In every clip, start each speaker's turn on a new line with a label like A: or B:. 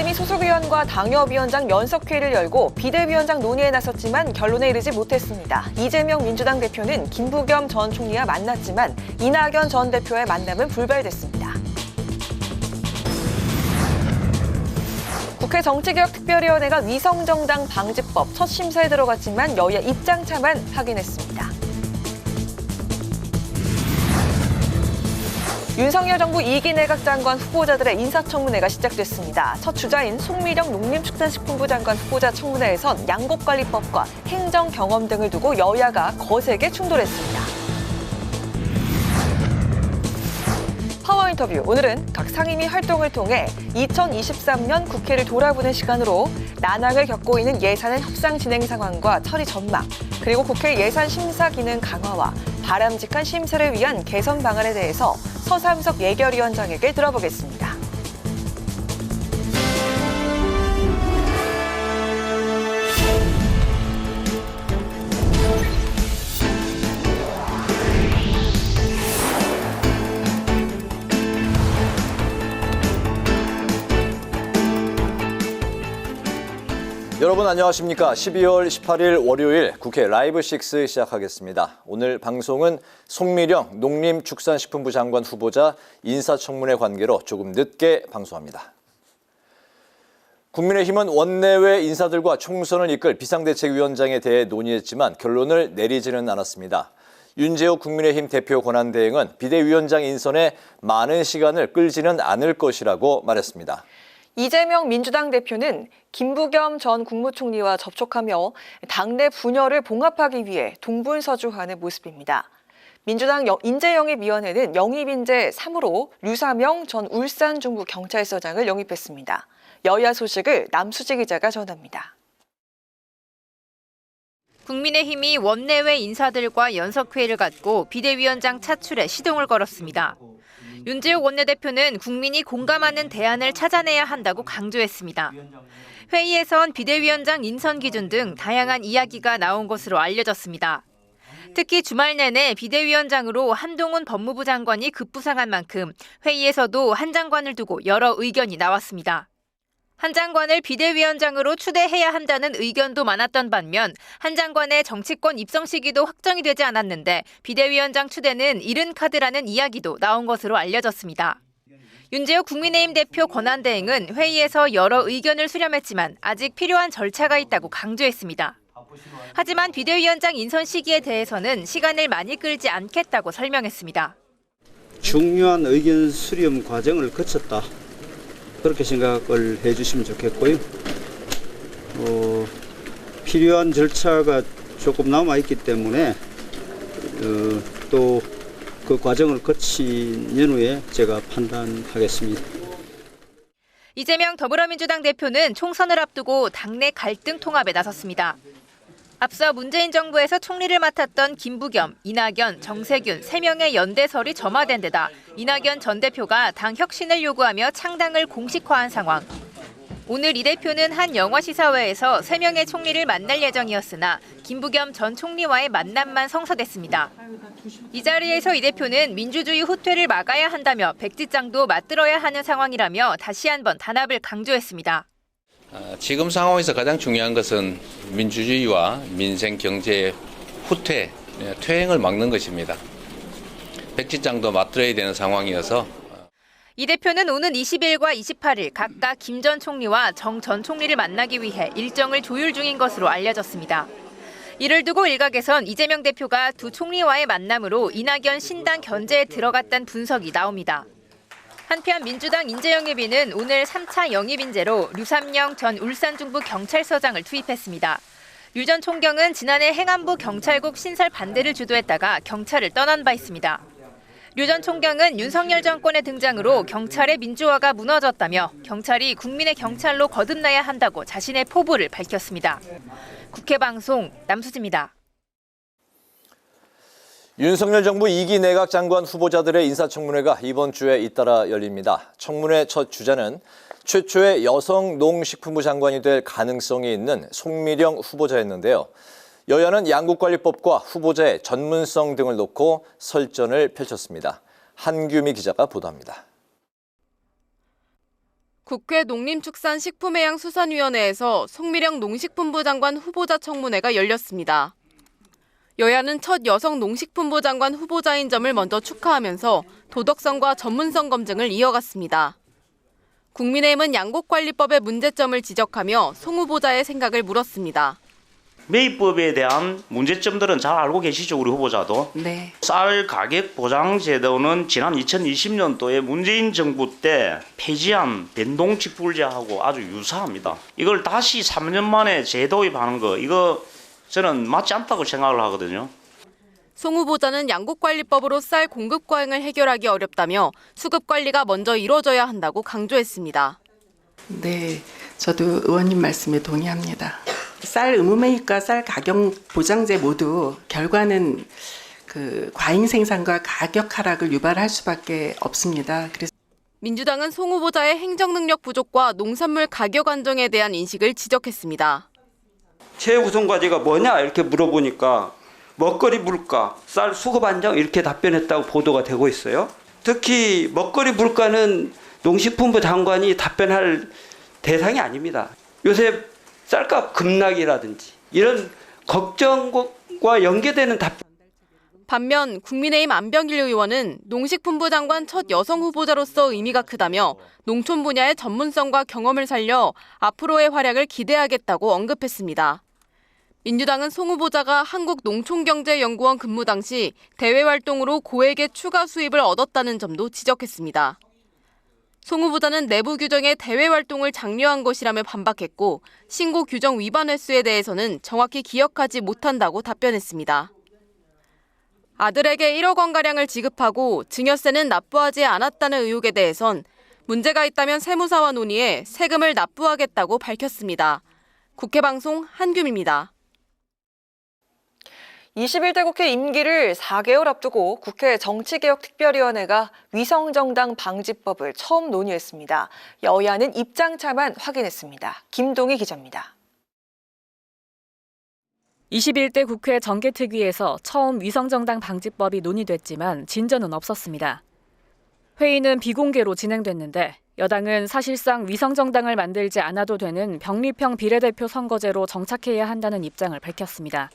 A: 국민의힘이 소속의원과 당협위원장 연석회의를 열고 비대위원장 논의에 나섰지만 결론에 이르지 못했습니다. 이재명 민주당 대표는 김부겸 전 총리와 만났지만 이낙연 전 대표의 만남은 불발됐습니다. 국회 정치개혁특별위원회가 위성정당 방지법 첫 심사에 들어갔지만 여야 입장차만 확인했습니다. 윤석열 정부 2기 내각 장관 후보자들의 인사청문회가 시작됐습니다. 첫 주자인 송미령 농림축산식품부 장관 후보자 청문회에선 양곡관리법과 행정 경험 등을 두고 여야가 거세게 충돌했습니다. 파워 인터뷰, 오늘은 각 상임위 활동을 통해 2023년 국회를 돌아보는 시간으로 난항을 겪고 있는 예산의 협상 진행 상황과 처리 전망, 그리고 국회 예산 심사 기능 강화와 바람직한 심사를 위한 개선 방안에 대해서 서삼석 예결위원장에게 들어보겠습니다.
B: 여러분 안녕하십니까? 12월 18일 월요일 국회 라이브 6 시작하겠습니다. 오늘 방송은 송미령 농림축산식품부 장관 후보자 인사청문회 관계로 조금 늦게 방송합니다. 국민의힘은 원내외 인사들과 총선을 이끌 비상대책위원장에 대해 논의했지만 결론을 내리지는 않았습니다. 윤재욱 국민의힘 대표 권한대행은 비대위원장 인선에 많은 시간을 끌지는 않을 것이라고 말했습니다.
A: 이재명 민주당 대표는 김부겸 전 국무총리와 접촉하며 당내 분열을 봉합하기 위해 동분서주하는 모습입니다. 민주당 인재영입위원회는 영입인재 3으로 류사명 전 울산중부경찰서장을 영입했습니다. 여야 소식을 남수지 기자가 전합니다.
C: 국민의힘이 원내외 인사들과 연석회의를 갖고 비대위원장 차출에 시동을 걸었습니다. 윤재욱 원내대표는 국민이 공감하는 대안을 찾아내야 한다고 강조했습니다. 회의에선 비대위원장 인선 기준 등 다양한 이야기가 나온 것으로 알려졌습니다. 특히 주말 내내 비대위원장으로 한동훈 법무부 장관이 급부상한 만큼 회의에서도 한 장관을 두고 여러 의견이 나왔습니다. 한 장관을 비대위원장으로 추대해야 한다는 의견도 많았던 반면 한 장관의 정치권 입성 시기도 확정이 되지 않았는데 비대위원장 추대는 이른 카드라는 이야기도 나온 것으로 알려졌습니다. 윤재욱 국민의힘 대표 권한대행은 회의에서 여러 의견을 수렴했지만 아직 필요한 절차가 있다고 강조했습니다. 하지만 비대위원장 인선 시기에 대해서는 시간을 많이 끌지 않겠다고 설명했습니다.
D: 중요한 의견 수렴 과정을 거쳤다. 그렇게 생각을 해주시면 좋겠고요. 필요한 절차가 조금 남아있기 때문에 또 그 과정을 거친 연후에 제가 판단하겠습니다.
C: 이재명 더불어민주당 대표는 총선을 앞두고 당내 갈등 통합에 나섰습니다. 앞서 문재인 정부에서 총리를 맡았던 김부겸, 이낙연, 정세균 3명의 연대설이 점화된 데다 이낙연 전 대표가 당 혁신을 요구하며 창당을 공식화한 상황. 오늘 이 대표는 한 영화시사회에서 3명의 총리를 만날 예정이었으나 김부겸 전 총리와의 만남만 성사됐습니다. 이 자리에서 이 대표는 민주주의 후퇴를 막아야 한다며 백지장도 맞들어야 하는 상황이라며 다시 한번 단합을 강조했습니다.
E: 지금 상황에서 가장 중요한 것은 민주주의와 민생 경제의 후퇴, 퇴행을 막는 것입니다. 백지장도 맞들어야 되는 상황이어서
C: 이 대표는 오는 20일과 28일 각각 김 전 총리와 정 전 총리를 만나기 위해 일정을 조율 중인 것으로 알려졌습니다. 이를 두고 일각에선 이재명 대표가 두 총리와의 만남으로 이낙연 신당 견제에 들어갔다는 분석이 나옵니다. 한편 민주당 인재영입위는 오늘 3차 영입인재로 류삼영 전 울산중부경찰서장을 투입했습니다. 류 전 총경은 지난해 행안부 경찰국 신설 반대를 주도했다가 경찰을 떠난 바 있습니다. 류 전 총경은 윤석열 정권의 등장으로 경찰의 민주화가 무너졌다며 경찰이 국민의 경찰로 거듭나야 한다고 자신의 포부를 밝혔습니다. 국회 방송 남수지입니다.
B: 윤석열 정부 2기 내각 장관 후보자들의 인사청문회가 이번 주에 잇따라 열립니다. 청문회 첫 주자는 최초의 여성 농식품부 장관이 될 가능성이 있는 송미령 후보자였는데요. 여야는 양국관리법과 후보자의 전문성 등을 놓고 설전을 펼쳤습니다. 한규미 기자가 보도합니다.
F: 국회 농림축산식품해양수산위원회에서 송미령 농식품부 장관 후보자 청문회가 열렸습니다. 여야는 첫 여성 농식품부 장관 후보자인 점을 먼저 축하하면서 도덕성과 전문성 검증을 이어갔습니다. 국민의힘은 양곡관리법의 문제점을 지적하며 송 후보자의 생각을 물었습니다.
G: 매입법에 대한 문제점들은 잘 알고 계시죠, 우리 후보자도?
H: 네.
G: 쌀 가격 보장 제도는 지난 2020년도에 문재인 정부 때 폐지한 변동직불제하고 아주 유사합니다. 이걸 다시 3년 만에 재도입하는 거, 이거 저는 맞지 않다고 생각을 하거든요.
F: 송 후보자는 양곡관리법으로 쌀 공급 과잉을 해결하기 어렵다며 수급 관리가 먼저 이루어져야 한다고 강조했습니다.
H: 네, 저도 의원님 말씀에 동의합니다. 쌀 의무매입과 쌀 가격 보장제 모두 결과는 과잉 생산과 가격 하락을 유발할 수밖에 없습니다. 그래서
F: 민주당은 송 후보자의 행정 능력 부족과 농산물 가격 안정에 대한 인식을 지적했습니다.
I: 최우선 과제가 뭐냐 이렇게 물어보니까 먹거리 물가, 쌀 수급 안정 이렇게 답변했다고 보도가 되고 있어요. 특히 먹거리 물가는 농식품부 장관이 답변할 대상이 아닙니다. 요새 쌀값 급락이라든지 이런 걱정과 연계되는 답변.
F: 반면 국민의힘 안병길 의원은 농식품부 장관 첫 여성 후보자로서 의미가 크다며 농촌 분야의 전문성과 경험을 살려 앞으로의 활약을 기대하겠다고 언급했습니다. 민주당은 송 후보자가 한국농촌경제연구원 근무 당시 대외 활동으로 고액의 추가 수입을 얻었다는 점도 지적했습니다. 송 후보자는 내부 규정에 대외 활동을 장려한 것이라며 반박했고 신고 규정 위반 횟수에 대해서는 정확히 기억하지 못한다고 답변했습니다. 아들에게 1억 원가량을 지급하고 증여세는 납부하지 않았다는 의혹에 대해선 문제가 있다면 세무사와 논의해 세금을 납부하겠다고 밝혔습니다. 국회방송 한규미입니다.
A: 21대 국회 임기를 4개월 앞두고 국회 정치개혁특별위원회가 위성정당 방지법을 처음 논의했습니다. 여야는 입장차만 확인했습니다. 김동희 기자입니다.
J: 21대 국회 정개특위에서 처음 위성정당 방지법이 논의됐지만 진전은 없었습니다. 회의는 비공개로 진행됐는데 여당은 사실상 위성정당을 만들지 않아도 되는 병립형 비례대표 선거제로 정착해야 한다는 입장을 밝혔습니다.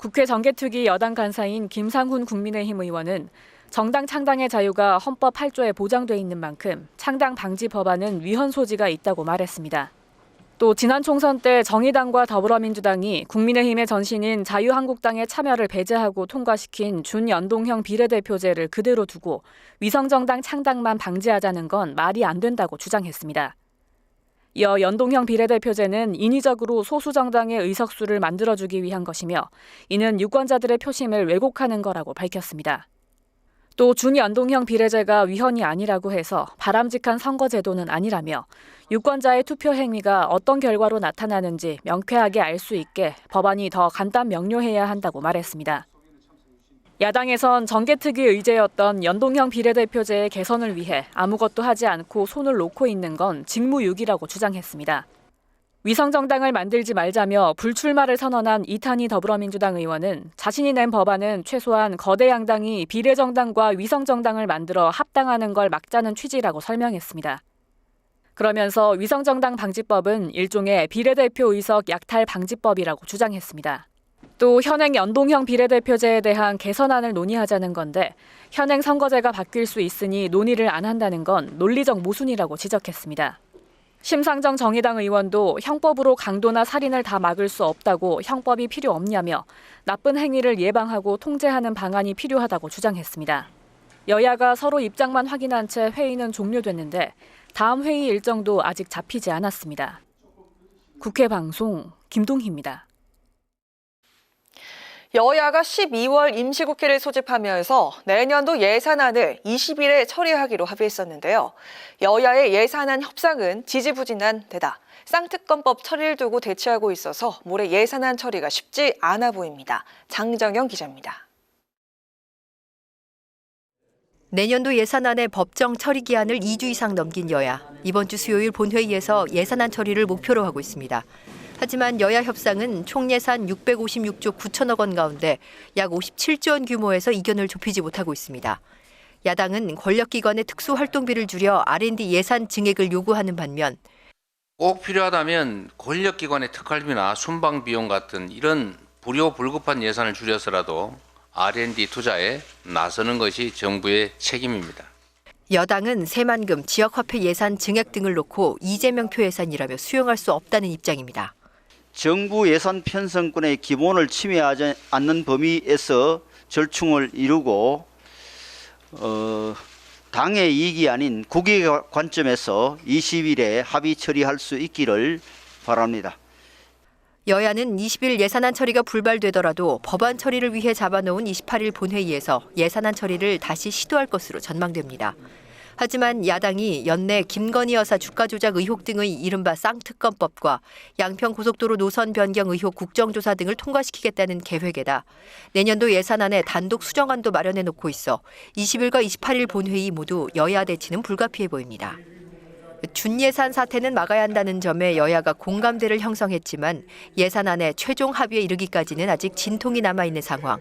J: 국회 정개특위 여당 간사인 김상훈 국민의힘 의원은 정당 창당의 자유가 헌법 8조에 보장돼 있는 만큼 창당 방지 법안은 위헌 소지가 있다고 말했습니다. 또 지난 총선 때 정의당과 더불어민주당이 국민의힘의 전신인 자유한국당의 참여를 배제하고 통과시킨 준연동형 비례대표제를 그대로 두고 위성정당 창당만 방지하자는 건 말이 안 된다고 주장했습니다. 이어 연동형 비례대표제는 인위적으로 소수 정당의 의석수를 만들어주기 위한 것이며 이는 유권자들의 표심을 왜곡하는 거라고 밝혔습니다. 또 준연동형 비례제가 위헌이 아니라고 해서 바람직한 선거제도는 아니라며 유권자의 투표 행위가 어떤 결과로 나타나는지 명쾌하게 알 수 있게 법안이 더 간단 명료해야 한다고 말했습니다. 야당에선 정개특위 의제였던 연동형 비례대표제의 개선을 위해 아무것도 하지 않고 손을 놓고 있는 건 직무유기라고 주장했습니다. 위성정당을 만들지 말자며 불출마를 선언한 이탄희 더불어민주당 의원은 자신이 낸 법안은 최소한 거대 양당이 비례정당과 위성정당을 만들어 합당하는 걸 막자는 취지라고 설명했습니다. 그러면서 위성정당 방지법은 일종의 비례대표 의석 약탈 방지법이라고 주장했습니다. 또 현행 연동형 비례대표제에 대한 개선안을 논의하자는 건데 현행 선거제가 바뀔 수 있으니 논의를 안 한다는 건 논리적 모순이라고 지적했습니다. 심상정 정의당 의원도 형법으로 강도나 살인을 다 막을 수 없다고 형법이 필요 없냐며 나쁜 행위를 예방하고 통제하는 방안이 필요하다고 주장했습니다. 여야가 서로 입장만 확인한 채 회의는 종료됐는데 다음 회의 일정도 아직 잡히지 않았습니다. 국회 방송 김동희입니다.
A: 여야가 12월 임시국회를 소집하면서 내년도 예산안을 20일에 처리하기로 합의했었는데요. 여야의 예산안 협상은 지지부진한 데다 쌍특검법 처리를 두고 대치하고 있어서 올해 예산안 처리가 쉽지 않아 보입니다. 장정영 기자입니다.
K: 내년도 예산안의 법정 처리 기한을 2주 이상 넘긴 여야. 이번 주 수요일 본회의에서 예산안 처리를 목표로 하고 있습니다. 하지만 여야 협상은 총 예산 656조 9천억 원 가운데 약 57조 원 규모에서 이견을 좁히지 못하고 있습니다. 야당은 권력기관의 특수활동비를 줄여 R&D 예산 증액을 요구하는 반면
E: 꼭 필요하다면 권력기관의 특활비나 순방비용 같은 이런 불효불급한 예산을 줄여서라도 R&D 투자에 나서는 것이 정부의 책임입니다.
K: 여당은 새만금, 지역화폐 예산 증액 등을 놓고 이재명표 예산이라며 수용할 수 없다는 입장입니다.
D: 정부 예산 편성권의 기본을 침해하지 않는 범위에서 절충을 이루고 당의 이익이 아닌 국익의 관점에서 20일에 합의 처리할 수 있기를 바랍니다.
K: 여야는 20일 예산안 처리가 불발되더라도 법안 처리를 위해 잡아놓은 28일 본회의에서 예산안 처리를 다시 시도할 것으로 전망됩니다. 하지만 야당이 연내 김건희 여사 주가 조작 의혹 등의 이른바 쌍특검법과 양평 고속도로 노선 변경 의혹 국정조사 등을 통과시키겠다는 계획에다 내년도 예산안에 단독 수정안도 마련해 놓고 있어 20일과 28일 본회의 모두 여야 대치는 불가피해 보입니다. 준예산 사태는 막아야 한다는 점에 여야가 공감대를 형성했지만 예산안의 최종 합의에 이르기까지는 아직 진통이 남아있는 상황.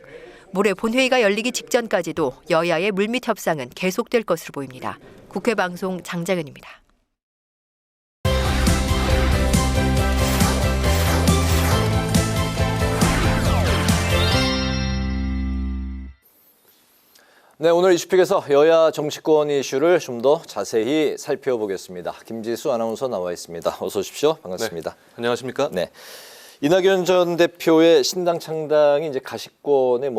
K: 모레 본회의가 열리기 직전까지도 여야의 물밑 협상은 계속될 것으로 보입니다. 국회 방송 장장은입니다.
B: 네, 오늘 이슈픽에서 여야 정치권 이슈를 좀 더 자세히 살펴보겠습니다. 김지수 아나운서 나와 있습니다. 어서 오십시오. 반갑습니다.
L: 네, 안녕하십니까?
B: 네. 이낙연 전 대표의 신당 창당이 이제 가시권에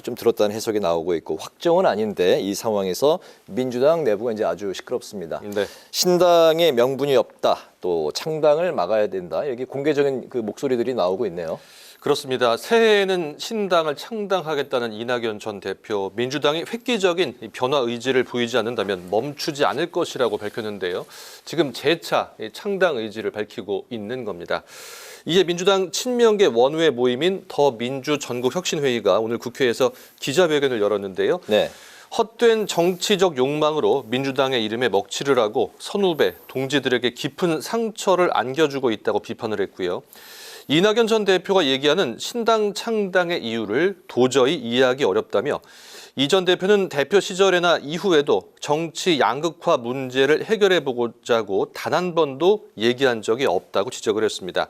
B: 좀 들었다는 해석이 나오고 있고 확정은 아닌데 이 상황에서 민주당 내부가 이제 아주 시끄럽습니다.
L: 네.
B: 신당에 명분이 없다, 또 창당을 막아야 된다, 이렇게 공개적인 그 목소리들이 나오고 있네요.
L: 그렇습니다. 새해에는 신당을 창당하겠다는 이낙연 전 대표, 민주당이 획기적인 변화 의지를 보이지 않는다면 멈추지 않을 것이라고 밝혔는데요. 지금 재차 창당 의지를 밝히고 있는 겁니다. 이에 민주당 친명계 원외 모임인 더민주 전국혁신회의가 오늘 국회에서 기자회견을 열었는데요.
B: 네.
L: 헛된 정치적 욕망으로 민주당의 이름에 먹칠을 하고 선후배, 동지들에게 깊은 상처를 안겨주고 있다고 비판을 했고요. 이낙연 전 대표가 얘기하는 신당 창당의 이유를 도저히 이해하기 어렵다며 이 전 대표는 대표 시절에나 이후에도 정치 양극화 문제를 해결해보고자 하고 단 한 번도 얘기한 적이 없다고 지적을 했습니다.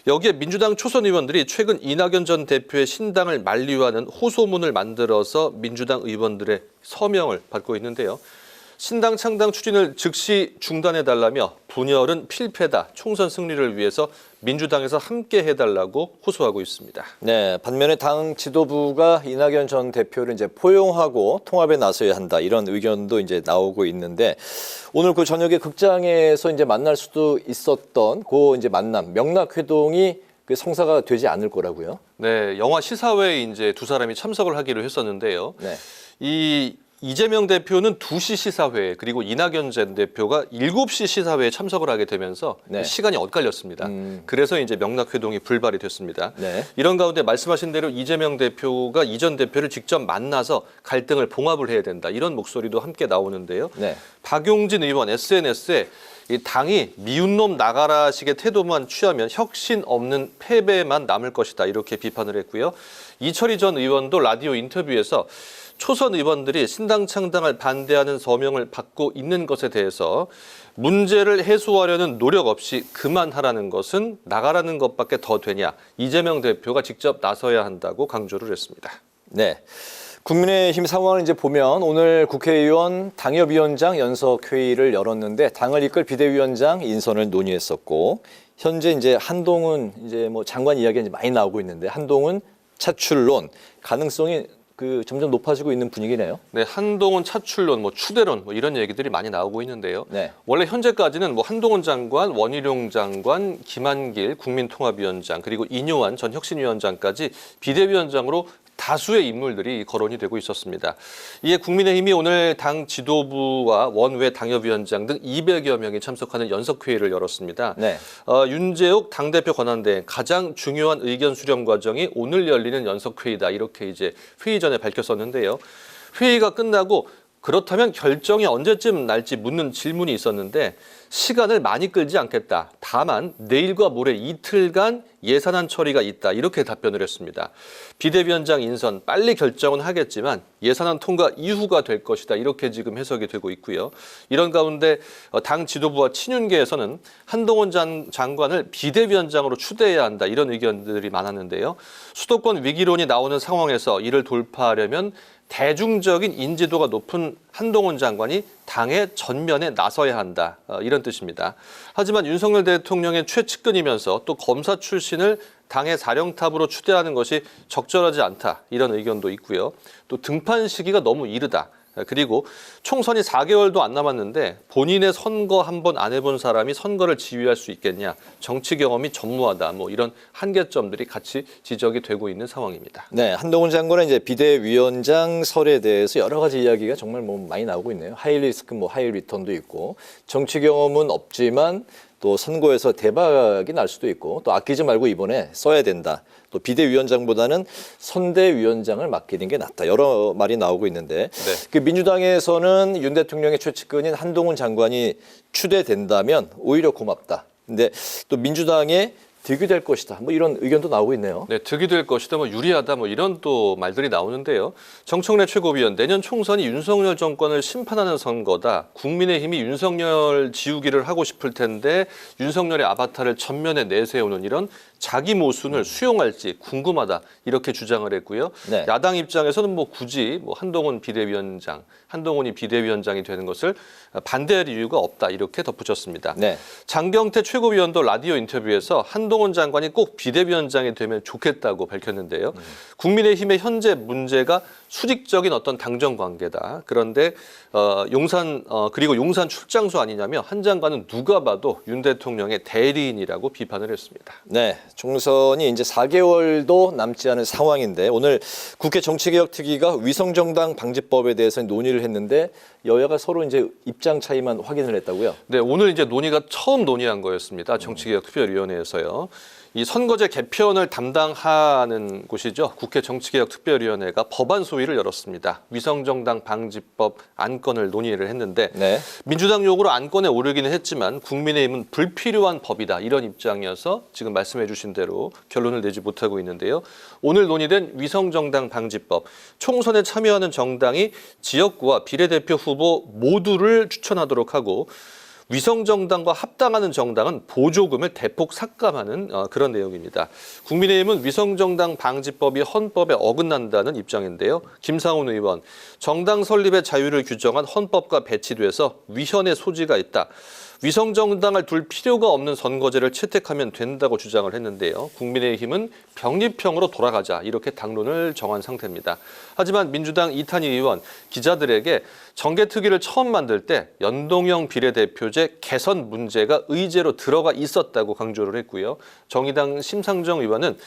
L: 여기에 민주당 초선 의원들이 최근 이낙연 전 대표의 신당을 만류하는 호소문을 만들어서 민주당 의원들의 서명을 받고 있는데요. 신당 창당 추진을 즉시 중단해달라며 분열은 필패다, 총선 승리를 위해서 민주당에서 함께 해달라고 호소하고 있습니다.
B: 네, 반면에 당 지도부가 이낙연 전 대표를 이제 포용하고 통합에 나서야 한다, 이런 의견도 이제 나오고 있는데 오늘 그 저녁에 극장에서 이제 만날 수도 있었던 그 이제 만남, 명락회동이 그 성사가 되지 않을 거라고요?
L: 네, 영화 시사회에 이제 두 사람이 참석을 하기로 했었는데요.
B: 네.
L: 이재명 대표는 2시 시사회, 그리고 이낙연 전 대표가 7시 시사회에 참석을 하게 되면서
B: 네.
L: 시간이 엇갈렸습니다. 그래서 이제 명락회동이 불발이 됐습니다.
B: 네.
L: 이런 가운데 말씀하신 대로 이재명 대표가 이 전 대표를 직접 만나서 갈등을 봉합을 해야 된다, 이런 목소리도 함께 나오는데요.
B: 네.
L: 박용진 의원 SNS에 이 당이 미운 놈 나가라식의 태도만 취하면 혁신 없는 패배만 남을 것이다, 이렇게 비판을 했고요. 이철희 전 의원도 라디오 인터뷰에서 초선 의원들이 신당 창당을 반대하는 서명을 받고 있는 것에 대해서 문제를 해소하려는 노력 없이 그만하라는 것은 나가라는 것밖에 더 되냐, 이재명 대표가 직접 나서야 한다고 강조를 했습니다.
B: 네. 국민의힘 상황을 이제 보면 오늘 국회의원 당협위원장 연석회의를 열었는데 당을 이끌 비대위원장 인선을 논의했었고 현재 이제 한동훈 이제 장관 이야기가 이제 많이 나오고 있는데 한동훈 차출론 가능성이 점점 높아지고 있는 분위기네요.
L: 네, 한동훈 차출론, 추대론 이런 얘기들이 많이 나오고 있는데요.
B: 네.
L: 원래 현재까지는 한동훈 장관, 원희룡 장관, 김한길 국민통합위원장, 그리고 이뇨한 전 혁신위원장까지 비대위원장으로 다수의 인물들이 거론이 되고 있었습니다. 이에 국민의힘이 오늘 당 지도부와 원외 당협위원장 등 200여 명이 참석하는 연석회의를 열었습니다.
B: 네.
L: 윤재욱 당대표 권한대행 가장 중요한 의견 수렴 과정이 오늘 열리는 연석회의다, 이렇게 이제 회의 전에 밝혔었는데요. 회의가 끝나고 그렇다면 결정이 언제쯤 날지 묻는 질문이 있었는데 시간을 많이 끌지 않겠다. 다만 내일과 모레 이틀간 예산안 처리가 있다. 이렇게 답변을 했습니다. 비대위원장 인선 빨리 결정은 하겠지만 예산안 통과 이후가 될 것이다. 이렇게 지금 해석이 되고 있고요. 이런 가운데 당 지도부와 친윤계에서는 한동훈 장관을 비대위원장으로 추대해야 한다. 이런 의견들이 많았는데요. 수도권 위기론이 나오는 상황에서 이를 돌파하려면 대중적인 인지도가 높은 한동훈 장관이 당의 전면에 나서야 한다. 이런 뜻입니다. 하지만 윤석열 대통령의 최측근이면서 또 검사 출신을 당의 사령탑으로 추대하는 것이 적절하지 않다. 이런 의견도 있고요. 또 등판 시기가 너무 이르다. 그리고 총선이 4개월도 안 남았는데 본인의 선거 한 번 안 해본 사람이 선거를 지휘할 수 있겠냐. 정치 경험이 전무하다. 뭐 이런 한계점들이 같이 지적이 되고 있는 상황입니다.
B: 네, 한동훈 장관은 이제 비대위원장설에 대해서 여러 가지 이야기가 정말 뭐 많이 나오고 있네요. 하이 리스크, 뭐 하이 리턴도 있고 정치 경험은 없지만 또 선거에서 대박이 날 수도 있고 또 아끼지 말고 이번에 써야 된다. 또 비대위원장보다는 선대위원장을 맡기는 게 낫다. 여러 말이 나오고 있는데 그 민주당에서는 윤 대통령의 최측근인 한동훈 장관이 추대된다면 오히려 고맙다. 근데 또 민주당에 득이 될 것이다. 뭐 이런 의견도 나오고 있네요.
L: 네, 득이 될 것이다, 뭐 유리하다, 뭐 이런 또 말들이 나오는데요. 정청래 최고위원, 내년 총선이 윤석열 정권을 심판하는 선거다. 국민의힘이 윤석열 지우기를 하고 싶을 텐데 윤석열의 아바타를 전면에 내세우는 이런 자기 모순을 수용할지 궁금하다. 이렇게 주장을 했고요.
B: 네.
L: 야당 입장에서는 뭐 굳이 뭐 한동훈이 비대위원장이 되는 것을 반대할 이유가 없다. 이렇게 덧붙였습니다.
B: 네.
L: 장경태 최고위원도 라디오 인터뷰에서 한동훈 장관이 꼭 비대위원장이 되면 좋겠다고 밝혔는데요. 국민의힘의 현재 문제가 수직적인 어떤 당정 관계다. 그런데 그리고 용산 출장소 아니냐며 한 장관은 누가 봐도 윤 대통령의 대리인이라고 비판을 했습니다.
B: 네, 총선이 이제 4개월도 남지 않은 상황인데 오늘 국회 정치개혁특위가 위성정당 방지법에 대해서 논의를 했는데 여야가 서로 이제 입장 차이만 확인을 했다고요?
L: 네, 오늘 이제 논의가 처음 논의한 거였습니다. 정치개혁특별위원회에서요. 이 선거제 개편을 담당하는 곳이죠. 국회 정치개혁특별위원회가 법안 소위를 열었습니다. 위성정당 방지법 안건을 논의를 했는데 민주당 요구로 안건에 오르기는 했지만 국민의힘은 불필요한 법이다. 이런 입장이어서 지금 말씀해 주신 대로 결론을 내지 못하고 있는데요. 오늘 논의된 위성정당 방지법, 총선에 참여하는 정당이 지역구와 비례대표 후보 모두를 추천하도록 하고 위성정당과 합당하는 정당은 보조금을 대폭 삭감하는 그런 내용입니다. 국민의힘은 위성정당 방지법이 헌법에 어긋난다는 입장인데요. 김상훈 의원, 정당 설립의 자유를 규정한 헌법과 배치돼서 위헌의 소지가 있다. 위성정당을 둘 필요가 없는 선거제를 채택하면 된다고 주장을 했는데요. 국민의힘은 병립형으로 돌아가자 이렇게 당론을 정한 상태입니다. 하지만 민주당 이탄희 의원 기자들에게 정개특위를 처음 만들 때 연동형 비례대표제 개선 문제가 의제로 들어가 있었다고 강조를 했고요. 정의당 심상정 의원은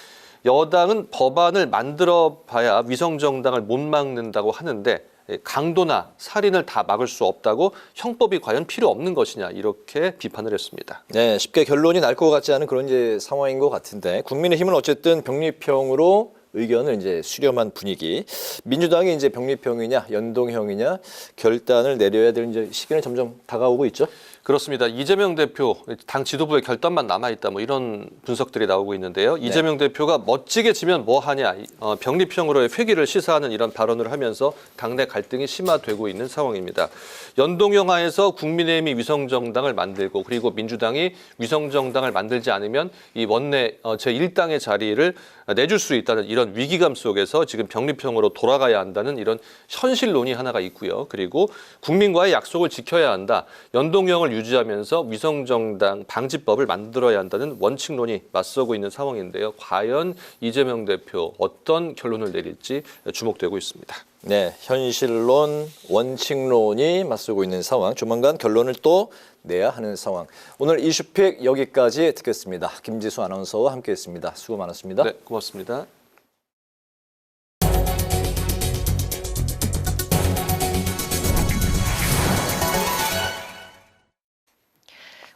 L: 여당은 법안을 만들어 봐야 위성정당을 못 막는다고 하는데 강도나 살인을 다 막을 수 없다고 형법이 과연 필요 없는 것이냐 이렇게 비판을 했습니다.
B: 네, 쉽게 결론이 날 것 같지 않은 그런 이제 상황인 것 같은데 국민의힘은 어쨌든 병립형으로 의견을 이제 수렴한 분위기. 민주당이 이제 병립형이냐 연동형이냐 결단을 내려야 될 이제 시기는 점점 다가오고 있죠.
L: 그렇습니다. 이재명 대표 당 지도부의 결단만 남아있다 뭐 이런 분석들이 나오고 있는데요. 이재명 대표가 멋지게 지면 뭐 하냐 병립형으로의 회귀를 시사하는 이런 발언을 하면서 당내 갈등이 심화되고 있는 상황입니다. 연동형 하에서 국민의힘이 위성정당을 만들고 그리고 민주당이 위성정당을 만들지 않으면 이 원내 제1당의 자리를 내줄 수 있다는 이런 위기감 속에서 지금 병립형으로 돌아가야 한다는 이런 현실론이 하나가 있고요. 그리고 국민과의 약속을 지켜야 한다. 연동형을 유지하면서 위성정당 방지법을 만들어야 한다는 원칙론이 맞서고 있는 상황인데요. 과연 이재명 대표 어떤 결론을 내릴지 주목되고 있습니다.
B: 네, 현실론, 원칙론이 맞서고 있는 상황. 조만간 결론을 또 내야 하는 상황. 오늘 이슈픽 여기까지 듣겠습니다. 김지수 아나운서와 함께했습니다. 수고 많았습니다.
L: 네, 고맙습니다.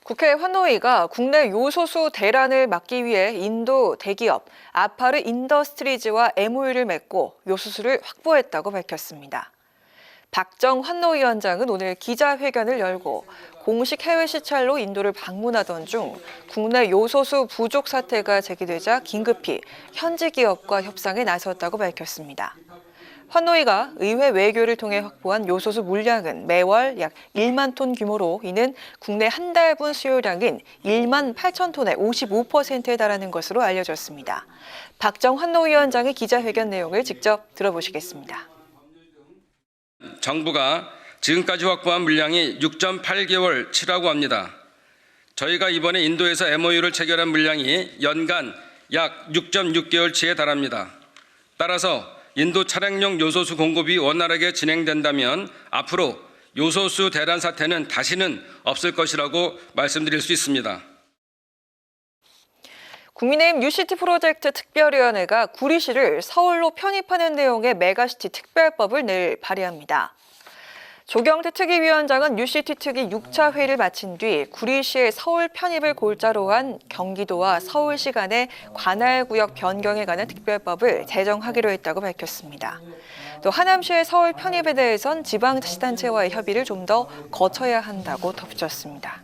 A: 국회 환노위가 국내 요소수 대란을 막기 위해 인도 대기업 아파르 인더스트리즈와 MOU를 맺고 요소수를 확보했다고 밝혔습니다. 박정 환노위원장은 오늘 기자회견을 열고 공식 해외 시찰로 인도를 방문하던 중 국내 요소수 부족 사태가 제기되자 긴급히 현지 기업과 협상에 나섰다고 밝혔습니다. 환노위가 의회 외교를 통해 확보한 요소수 물량은 매월 약 1만 톤 규모로 이는 국내 한 달분 수요량인 1만 8천 톤의 55%에 달하는 것으로 알려졌습니다. 박정 환노위원장의 기자회견 내용을 직접 들어보시겠습니다.
M: 정부가 지금까지 확보한 물량이 6.8개월치라고 합니다. 저희가 이번에 인도에서 MOU를 체결한 물량이 연간 약 6.6개월치에 달합니다. 따라서 인도 차량용 요소수 공급이 원활하게 진행된다면 앞으로 요소수 대란 사태는 다시는 없을 것이라고 말씀드릴 수 있습니다.
A: 국민의힘 뉴시티 프로젝트 특별위원회가 구리시를 서울로 편입하는 내용의 메가시티 특별법을 내일 발의합니다. 조경태 특위위원장은 뉴시티 특위 6차 회의를 마친 뒤 구리시의 서울 편입을 골자로 한 경기도와 서울시 간의 관할구역 변경에 관한 특별법을 제정하기로 했다고 밝혔습니다. 또 하남시의 서울 편입에 대해선 지방자치단체와의 협의를 좀 더 거쳐야 한다고 덧붙였습니다.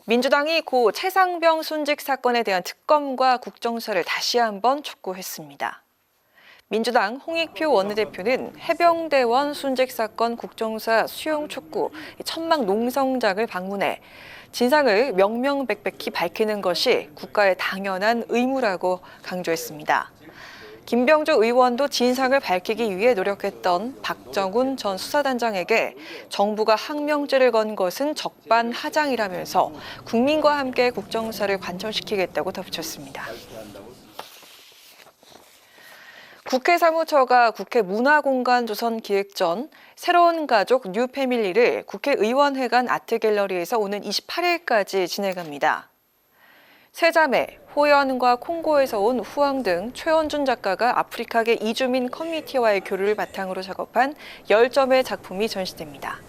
A: 민주당이 고 최상병 순직 사건에 대한 특검과 국정수사를 다시 한번 촉구했습니다. 민주당 홍익표 원내대표는 해병대원 순직 사건 국정수사 수용 촉구 천막 농성장을 방문해 진상을 명명백백히 밝히는 것이 국가의 당연한 의무라고 강조했습니다. 김병조 의원도 진상을 밝히기 위해 노력했던 박정훈 전 수사단장에게 정부가 항명죄를 건 것은 적반하장이라면서 국민과 함께 국정수사를 관철시키겠다고 덧붙였습니다. 국회 사무처가 국회 문화공간조선기획전 새로운 가족 뉴패밀리를 국회의원회관 아트갤러리에서 오는 28일까지 진행합니다. 세자매, 호연과 콩고에서 온 후왕 등 최원준 작가가 아프리카계 이주민 커뮤니티와의 교류를 바탕으로 작업한 10점의 작품이 전시됩니다.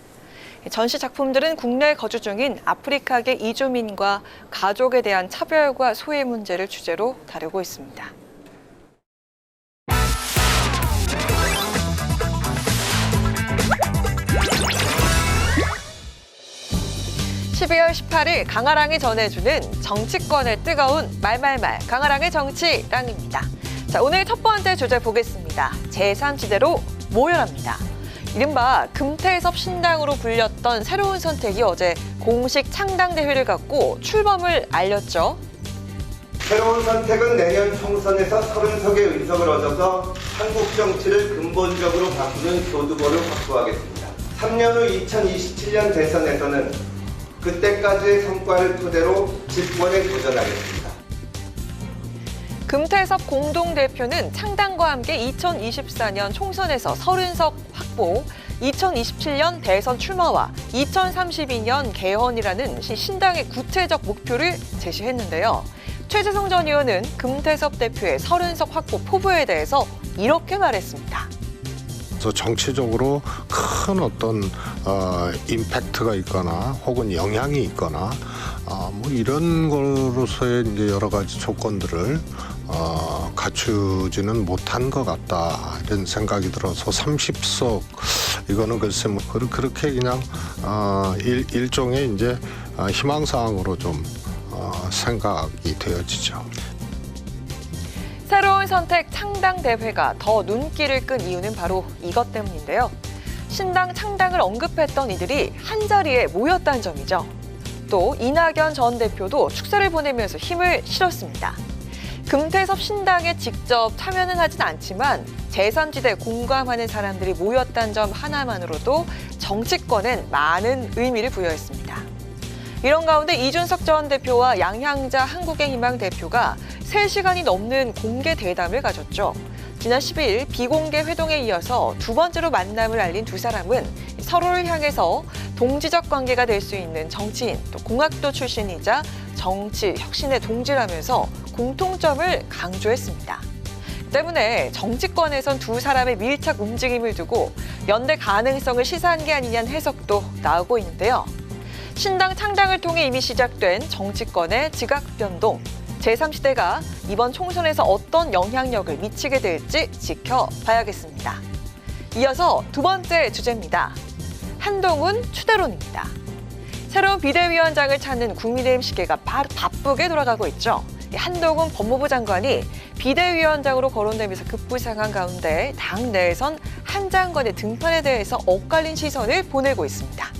A: 전시 작품들은 국내 거주 중인 아프리카계 이주민과 가족에 대한 차별과 소외 문제를 주제로 다루고 있습니다. 12월 18일 강아랑이 전해주는 정치권의 뜨거운 말말말 강아랑의 정치랑입니다. 자, 오늘 첫 번째 주제 보겠습니다. 제3지대로 모여랍니다. 이른바 금태섭 신당으로 불렸던 새로운 선택이 어제 공식 창당대회를 갖고 출범을 알렸죠.
N: 새로운 선택은 내년 총선에서 30석의 의석을 얻어서 한국 정치를 근본적으로 바꾸는 교두보를 확보하겠습니다. 3년 후 2027년 대선에서는 그때까지의 성과를 토대로 집권에 도전하겠습니다.
A: 금태섭 공동대표는 창당과 함께 2024년 총선에서 30석 확보, 2027년 대선 출마와 2032년 개헌이라는 신당의 구체적 목표를 제시했는데요. 최재성 전 의원은 금태섭 대표의 30석 확보 포부에 대해서 이렇게 말했습니다.
O: 정치적으로 큰 어떤 임팩트가 있거나 혹은 영향이 있거나 뭐 이런 거로서의 이제 여러 가지 조건들을 갖추지는 못한 것 같다 이런 생각이 들어서 30석 이거는 글쎄 뭐 그렇게 그냥 일종의 이제 희망사항으로 좀 생각이 되어지죠.
A: 새로운 선택 창당대회가 더 눈길을 끈 이유는 바로 이것 때문인데요. 신당 창당을 언급했던 이들이 한자리에 모였다는 점이죠. 또 이낙연 전 대표도 축사를 보내면서 힘을 실었습니다. 금태섭 신당에 직접 참여는 하진 않지만 제3지대 공감하는 사람들이 모였다는 점 하나만으로도 정치권엔 많은 의미를 부여했습니다. 이런 가운데 이준석 전 대표와 양향자 한국의희망 대표가 3시간이 넘는 공개 대담을 가졌죠. 지난 10일 비공개 회동에 이어서 두 번째로 만남을 알린 두 사람은 서로를 향해서 동지적 관계가 될 수 있는 정치인, 또 공학도 출신이자 정치 혁신의 동지라면서 공통점을 강조했습니다. 때문에 정치권에선 두 사람의 밀착 움직임을 두고 연대 가능성을 시사한 게 아니냐는 해석도 나오고 있는데요. 신당 창당을 통해 이미 시작된 정치권의 지각 변동, 제3시대가 이번 총선에서 어떤 영향력을 미치게 될지 지켜봐야겠습니다. 이어서 두 번째 주제입니다. 한동훈 추대론입니다. 새로운 비대위원장을 찾는 국민의힘 시계가 바쁘게 돌아가고 있죠. 한동훈 법무부 장관이 비대위원장으로 거론되면서 급부상한 가운데 당 내에선 한 장관의 등판에 대해서 엇갈린 시선을 보내고 있습니다.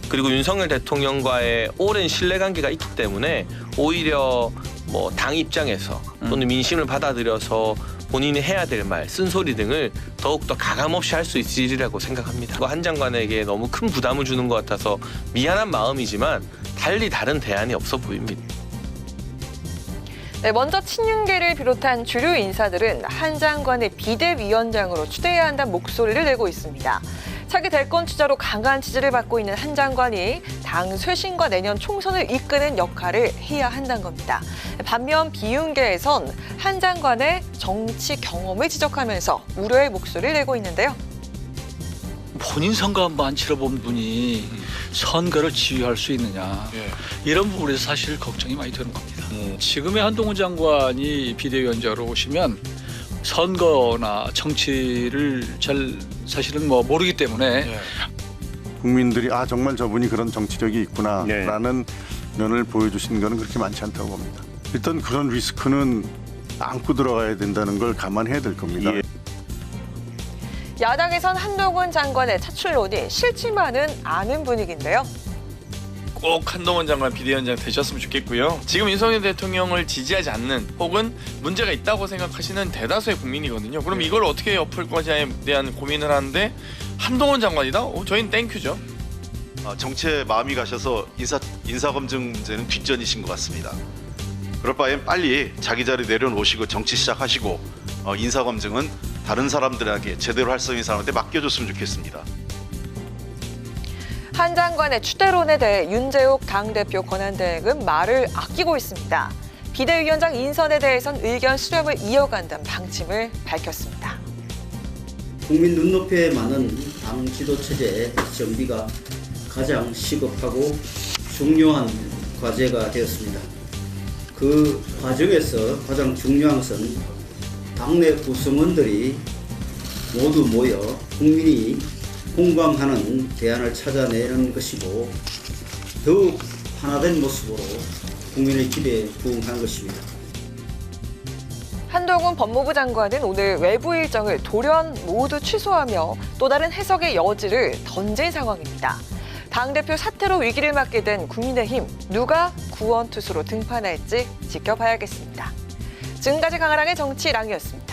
P: 그리고 윤석열 대통령과의 오랜 신뢰관계가 있기 때문에 오히려 뭐 당 입장에서 또는 민심을 받아들여서 본인이 해야 될 말, 쓴소리 등을 더욱더 가감없이 할 수 있으리라고 생각합니다. 한 장관에게 너무 큰 부담을 주는 것 같아서 미안한 마음이지만 달리 다른 대안이 없어 보입니다.
A: 네, 먼저 친윤계를 비롯한 주류 인사들은 한 장관의 비대위원장으로 추대해야 한다는 목소리를 내고 있습니다. 차기 대권 주자로 강한 지지를 받고 있는 한 장관이 당 쇄신과 내년 총선을 이끄는 역할을 해야 한다는 겁니다. 반면 비윤계에선 한 장관의 정치 경험을 지적하면서 우려의 목소리를 내고 있는데요.
Q: 본인 선거 한번 안 치러본 분이 선거를 지휘할 수 있느냐, 이런 부분에서 사실 걱정이 많이 되는 겁니다. 지금의 한동훈 장관이 비대위원장으로 오시면 선거나 정치를 잘 사실은 모르기 때문에
R: 국민들이 정말 저분이 그런 정치력이 있구나라는 면을 보여주시는 것은 그렇게 많지 않다고 봅니다. 일단 그런 리스크는 안고 들어가야 된다는 걸 감안해야 될 겁니다.
A: 야당에선 한동훈 장관의 차출론이 싫지만은 않은 분위기인데요.
S: 꼭 한동훈 장관 비대위원장 되셨으면 좋겠고요. 지금 윤석열 대통령을 지지하지 않는 혹은 문제가 있다고 생각하시는 대다수의 국민이거든요. 그럼 이걸 어떻게 엎을 것에 대한 고민을 하는데 한동훈 장관이다? 저희는 땡큐죠.
T: 정치에 마음이 가셔서 인사검증 문제는 뒷전이신 것 같습니다. 그럴 바엔 빨리 자기 자리 내려놓으시고 정치 시작하시고 인사검증은 다른 사람들에게 제대로 할 수 있는 사람한테 맡겨줬으면 좋겠습니다.
A: 한 장관의 추대론에 대해 윤재욱 당대표 권한대행은 말을 아끼고 있습니다. 비대위원장 인선에 대해선 의견 수렴을 이어간다는 방침을 밝혔습니다.
U: 국민 눈높이에 맞는 당 지도체제의 정비가 가장 시급하고 중요한 과제가 되었습니다. 그 과정에서 가장 중요한 것은 당내 구성원들이 모두 모여 국민이 공감하는 대안을 찾아내는 것이고 더욱 하나된 모습으로 국민의 기대에 부응하는 것입니다.
A: 한동훈 법무부 장관은 오늘 외부 일정을 돌연 모두 취소하며 또 다른 해석의 여지를 던진 상황입니다. 당대표 사퇴로 위기를 맞게 된 국민의힘, 누가 구원투수로 등판할지 지켜봐야겠습니다. 지금까지 강아랑의 정치랑이었습니다.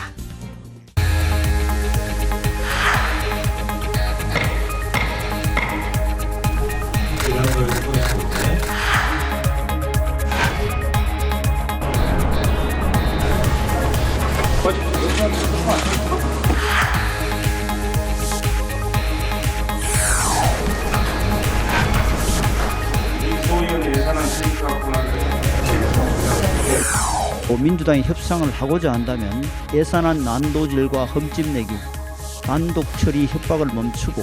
D: 민주당이 협상을 하고자 한다면 예산안 난도질과 흠집내기, 단독 처리 협박을 멈추고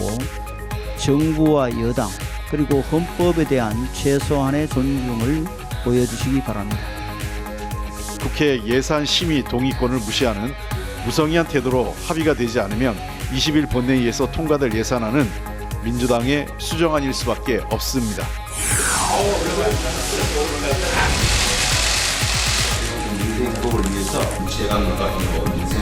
D: 정부와 여당 그리고 헌법에 대한 최소한의 존중을 보여주시기 바랍니다.
V: 국회 예산심의 동의권을 무시하는 무성의한 태도로 합의가 되지 않으면 20일 본회의에서 통과될 예산안은 민주당의 수정안일 수밖에 없습니다.
W: 행복을 위해서 제강과 행복, 인생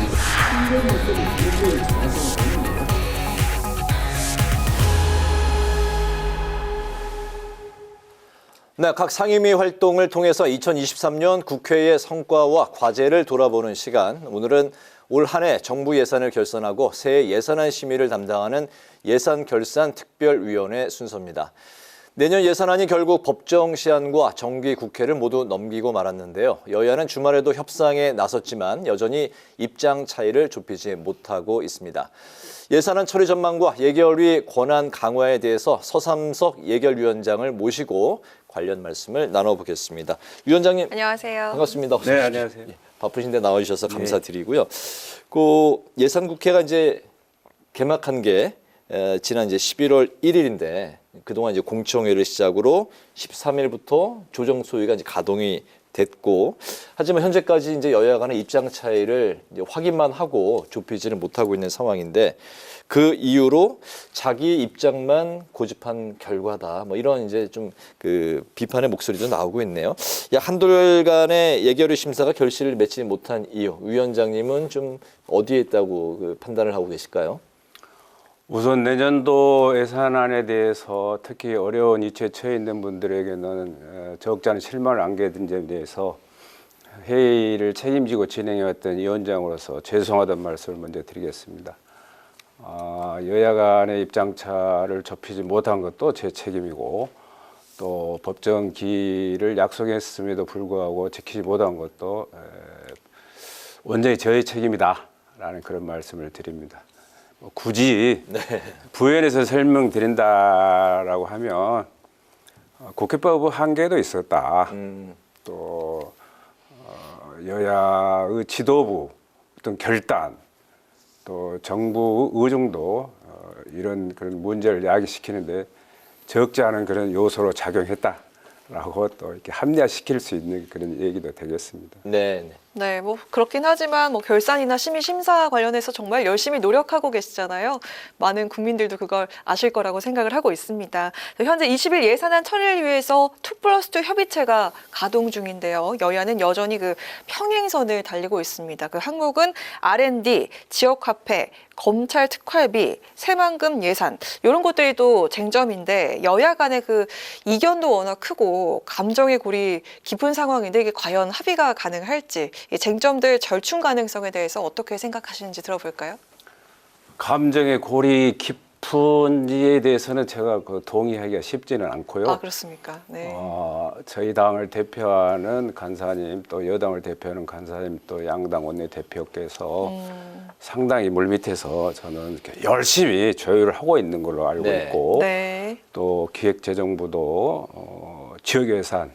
B: 네, 각 상임위 활동을 통해서 2023년 국회의 성과와 과제를 돌아보는 시간. 오늘은 올 한 해 정부 예산을 결산하고 새해 예산안 심의를 담당하는 예산결산특별위원회 순서입니다. 내년 예산안이 결국 법정 시한과 정기 국회를 모두 넘기고 말았는데요. 여야는 주말에도 협상에 나섰지만 여전히 입장 차이를 좁히지 못하고 있습니다. 예산안 처리 전망과 예결위 권한 강화에 대해서 서삼석 예결위원장을 모시고 관련 말씀을 나눠보겠습니다. 위원장님.
A: 안녕하세요.
B: 반갑습니다.
X: 네, 안녕하세요.
B: 바쁘신데 나와주셔서 감사드리고요. 그 예산국회가 이제 개막한 게 지난 이제 11월 1일인데 그동안 이제 공청회를 시작으로 13일부터 조정소위가 이제 가동이 됐고, 하지만 현재까지 이제 여야 간의 입장 차이를 이제 확인만 하고 좁히지는 못하고 있는 상황인데, 그 이유로 자기 입장만 고집한 결과다. 뭐 이런 이제 좀 그 비판의 목소리도 나오고 있네요. 약 한돌간의 예결위 심사가 결실을 맺지 못한 이유, 위원장님은 좀 어디에 있다고 그 판단을 하고 계실까요?
C: 우선 내년도 예산안에 대해서 특히 어려운 위치에 처해 있는 분들에게는 적지 않은 실망을 안게 된 점에 대해서 회의를 책임지고 진행해왔던 위원장으로서 죄송하다는 말씀을 먼저 드리겠습니다. 여야 간의 입장차를 좁히지 못한 것도 제 책임이고, 또 법정 기일을 약속했음에도 불구하고 지키지 못한 것도 원전히 저의 책임이다라는 그런 말씀을 드립니다. 굳이 부연해서 설명드린다라고 하면 국회법 한계도 있었다. 또 여야의 지도부 어떤 결단, 또 정부 의중도 이런 그런 문제를 야기시키는데 적지 않은 그런 요소로 작용했다라고 또 이렇게 합리화시킬 수 있는 그런 얘기도 되겠습니다.
B: 네.
A: 네, 뭐 그렇긴 하지만 뭐 결산이나 심의 심사 관련해서 정말 열심히 노력하고 계시잖아요. 많은 국민들도 그걸 아실 거라고 생각을 하고 있습니다. 현재 20일 예산안 처리를 위해서 2+2 협의체가 가동 중인데요. 여야는 여전히 그 평행선을 달리고 있습니다. 그 항목은 R&D, 지역화폐, 검찰 특활비, 새만금 예산 이런 것들이 또 쟁점인데, 여야 간의 그 이견도 워낙 크고 감정의 골이 깊은 상황인데 이게 과연 합의가 가능할지, 이 쟁점들 절충 가능성에 대해서 어떻게 생각하시는지 들어볼까요?
C: 감정의 골이 깊은지에 대해서는 제가 동의하기가 쉽지는 않고요.
A: 아, 그렇습니까? 네.
C: 저희 당을 대표하는 간사님, 또 여당을 대표하는 간사님, 또 양당 원내대표께서 상당히 물밑에서 저는 이렇게 열심히 조율을 하고 있는 걸로 알고 있고, 또 기획재정부도 지역 예산을